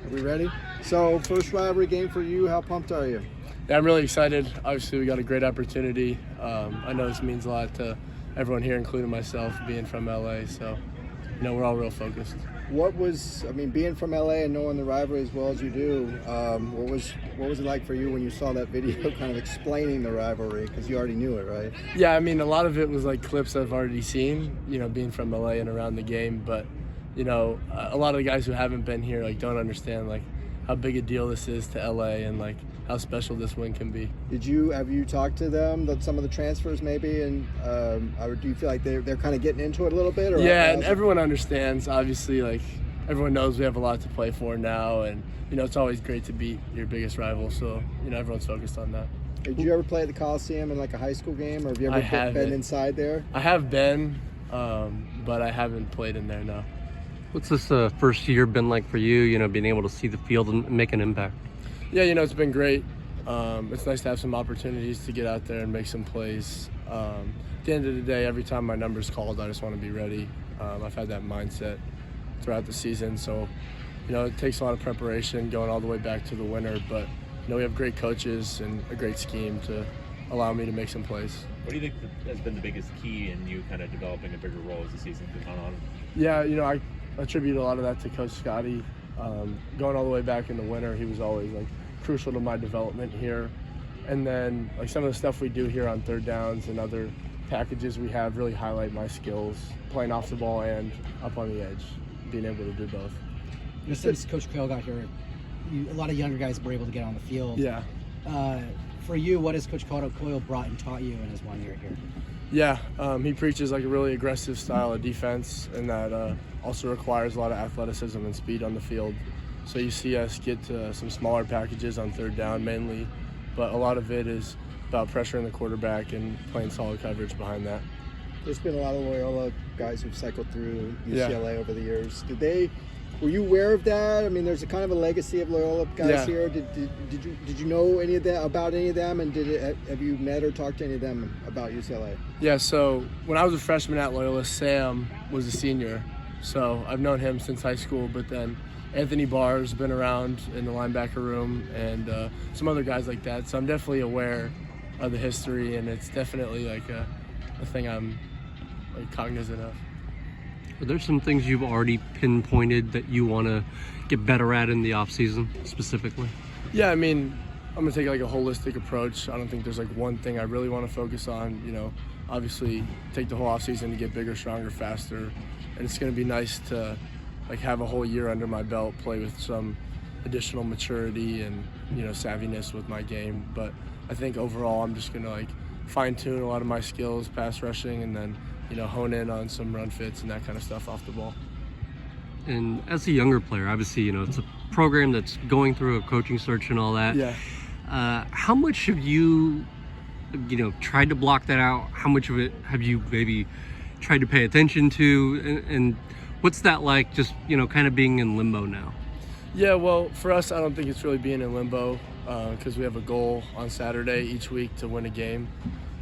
Are we ready? So, first rivalry game for you. How pumped are you? Yeah, I'm really excited. Obviously, we got a great opportunity. I know this means a lot to everyone here, including myself, being from LA. So, we're all real focused. Being from LA and knowing the rivalry as well as you do, what was it like for you when you saw that video kind of explaining the rivalry? Because you already knew it, right? Yeah, a lot of it was like clips I've already seen, being from LA and around the game. But, a lot of the guys who haven't been here, don't understand, how big a deal this is to LA and, how special this win can be. Have you talked to them, some of the transfers maybe, and or do you feel like they're kind of getting into it a little bit? Or yeah, and everyone understands. Obviously, everyone knows we have a lot to play for now, and it's always great to beat your biggest rival. So everyone's focused on that. Did you ever play at the Coliseum in a high school game, or have you ever been inside there? I have been, but I haven't played in there, no. What's this first year been like for you, being able to see the field and make an impact? Yeah, it's been great. It's nice to have some opportunities to get out there and make some plays. At the end of the day, every time my number's called, I just want to be ready. I've had that mindset throughout the season, so it takes a lot of preparation going all the way back to the winter, but we have great coaches and a great scheme to allow me to make some plays. What do you think has been the biggest key in you kind of developing a bigger role as the season's gone on? Yeah, I attribute a lot of that to Coach Scotty. Going all the way back in the winter, he was always crucial to my development here. And then some of the stuff we do here on third downs and other packages we have really highlight my skills, playing off the ball and up on the edge, being able to do both. Since Coach Coyle got here, a lot of younger guys were able to get on the field. Yeah. For you, what has Coach Coyle brought and taught you in his 1 year here? Yeah, he preaches a really aggressive style of defense, and that also requires a lot of athleticism and speed on the field. So you see us get to some smaller packages on third down mainly, but a lot of it is about pressuring the quarterback and playing solid coverage behind that. There's been a lot of Loyola guys who've cycled through UCLA over the years. Were you aware of that? There's a kind of a legacy of Loyola guys here. Did you know about any of them, and have you met or talked to any of them about UCLA? Yeah, so when I was a freshman at Loyola, Sam was a senior, so I've known him since high school. But then Anthony Barr's been around in the linebacker room, and some other guys like that. So I'm definitely aware of the history, and it's definitely a thing I'm cognizant of. Are there some things you've already pinpointed that you want to get better at in the off season specifically? Yeah, I'm going to take a holistic approach. I don't think there's one thing I really want to focus on. Obviously take the whole off season to get bigger, stronger, faster, and it's going to be nice to have a whole year under my belt, play with some additional maturity and savviness with my game. But I think overall I'm just going to fine tune a lot of my skills, pass rushing, and then hone in on some run fits and that kind of stuff off the ball. And as a younger player, obviously, it's a program that's going through a coaching search and all that. Yeah. How much have you, tried to block that out? How much of it have you maybe tried to pay attention to? And what's that like, just, kind of being in limbo now? Yeah, well, for us, I don't think it's really being in limbo because we have a goal on Saturday each week to win a game.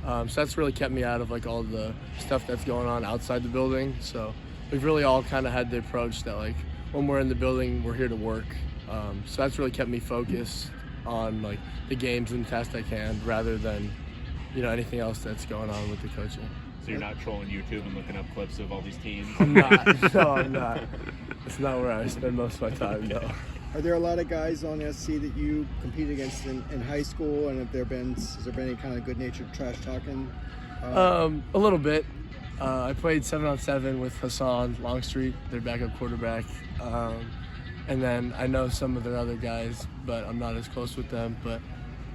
So that's really kept me out of all the stuff that's going on outside the building. So we've really all kind of had the approach that when we're in the building, we're here to work. So that's really kept me focused on the games and the tasks I can rather than anything else that's going on with the coaching. So you're not trolling YouTube and looking up clips of all these teams? I'm not. No, I'm not. It's not where I spend most of my time, though. Are there a lot of guys on SC that you competed against in high school, and has there been any kind of good-natured trash talking? A little bit. I played 7-on-7 with Hassan Longstreet, their backup quarterback, and then I know some of their other guys, but I'm not as close with them. But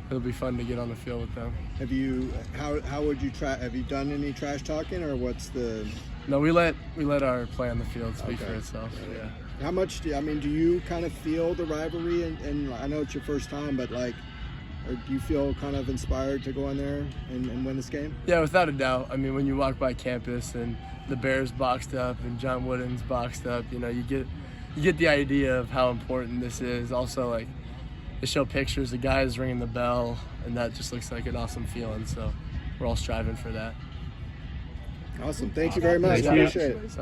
it'll be fun to get on the field with them. Have you? How would you try? Have you done any trash talking, or what's the? No, we let our play on the field speak for itself. Yeah. How much do you kind of feel the rivalry? And I know it's your first time, but or do you feel kind of inspired to go in there and win this game? Yeah, without a doubt. When you walk by campus and the Bears boxed up and John Wooden's boxed up, you get the idea of how important this is. Also, they show pictures of guys ringing the bell, and that just looks like an awesome feeling. So we're all striving for that. Awesome. Thank you very much. Thank you. Appreciate it. Sounds